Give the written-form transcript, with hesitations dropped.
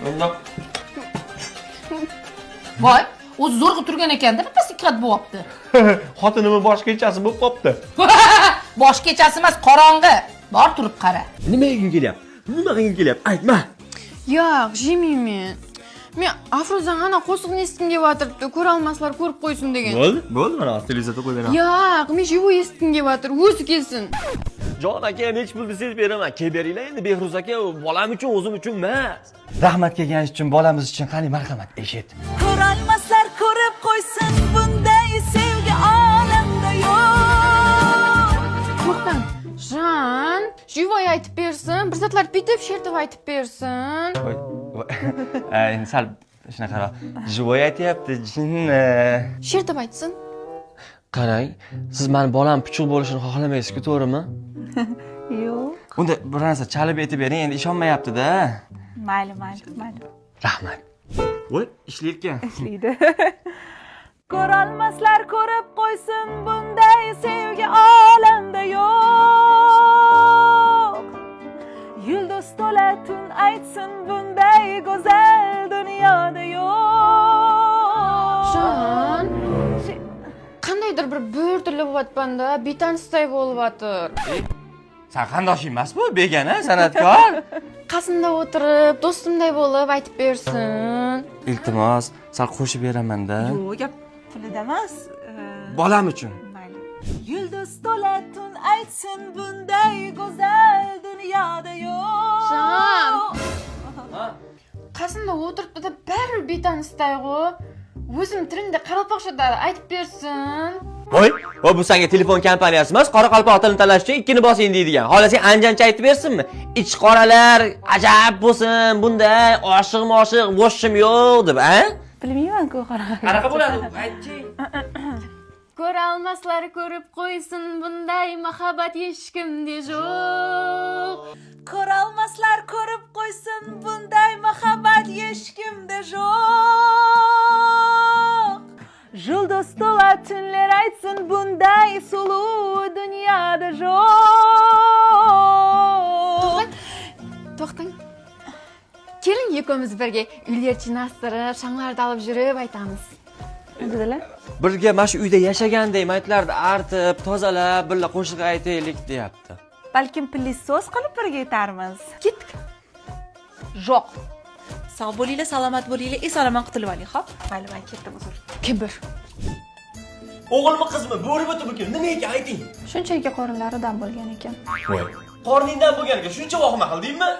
Bundoq. Voy, o'zi zo'rg'a turgan ekanda nafasi kat bo'lyapti. Xotinimning bosh kechasi bo'lib qopti. Bosh kechasi emas, qorong'i. Bor turib qara. Nima qilging kelyapti? Nima qilging kelyapti? Aytma. Yo'q, jemiyman. Men Afruzani ana qo'shiqni eshitgim kelyapti. Ko'ra olmaslar, ko'rib qo'ysin degan. Bo'ldi, mana televizorda qo'yib beraman. Yo'q, men shu eshitgim kelyapti. O'zi kelsin. Jon aka, hech pulni siz beraman. Kelib beringlar endi Behruz aka, bolam uchun, o'zim uchun emas. Rahmat kelganingiz uchun, bolamiz uchun qani marhamat, eshit. Ko'rolmaslar ko'rib qo'ysin bunday sevgi olamda yo'q. To'xtang. Jan, Jivoy aytib bersin, bir satlar bitib Shertov aytib bersin. Endi sal shunaqaroq. Jivoy aytayapti, jinni. Shertov aytsin. Qarang, siz meni bolam puchuq bo'lishini xohlamaysiz-ku, to'g'rimi? Yo'q. Unda bir narsa chalib aytib bering, endi ishonmayapti-da. Mayli. Rahmat. Voy, ishlayotgan. Ishlaydi. Ko'rolmaslar ko'rib qo'ysin bunday sevgi olamda yo'q. Yulduz to'la tun aytsin bunday go'zal dunyoda yo'q. Jan, qandaydir bir bo'rtilib bo'lyapti-da, betanisday bo'lyaptir. Sen qandoshing emas bu, begona san'atkor. Qasimda o'tirib, do'stimday bo'lib aytib bersin. Iltimos, sal qo'shib beraman-da. Yo'q, gap pulida emas. Bolam uchun. Mayli. Yulduz to'la tun aytsin bunday go'zal dunyoda yo'q. Jan. Qasimda o'tiribdi-da, baribir betanisday-ku. O'zim tilimda qaralpoqshada aytib bersin. Voy, bu senga telefon kompaniyasi emas, qoraqalpoq tilini tanlash uchun ikkini bosing deydigan. Xohlasang anjancha aytib bersinmi? Ich qoralar ajab bo'lsin, bunday oshiq, bo'shim yo'q deb, a? Bilmayman-ku qanaqa. Qanaqa bo'ladi? Aytchi. Ko'ra olmaslar ko'rib qo'ysin bunday muhabbat hech kimda yo'q. Ko'rolmaslar ko'rib qo'ysin bunday muhabbat hech kimda yo'q. Yulduz to'la tunlar aytsin bunday suluv dunyoda yo'q. To'xtang. Keling ikkomiz birga uylar chinastirib, shanglarni olib yurib aytamiz. Dedilar. Birga mana shu uyda yashagandek maytlarni artib, tozalab, birga qo'shiq aytaylik deyapti. Balkim pulli so'z qilib birga yetarmiz. Ketdik. Yo'q. Sog' bo'linglar, salomat bo'linglar, eson-omon qutulib oling, xo'p? Mayli, men ketdim uzr. Kibr. O'g'ilmi, qizmi? Bo'ri butimikin, nima ekan ayting? Shunchaki qorinlaridan bo'lgan ekan. Voy, qorningdan bo'lganiga shuncha vahima qildingmi?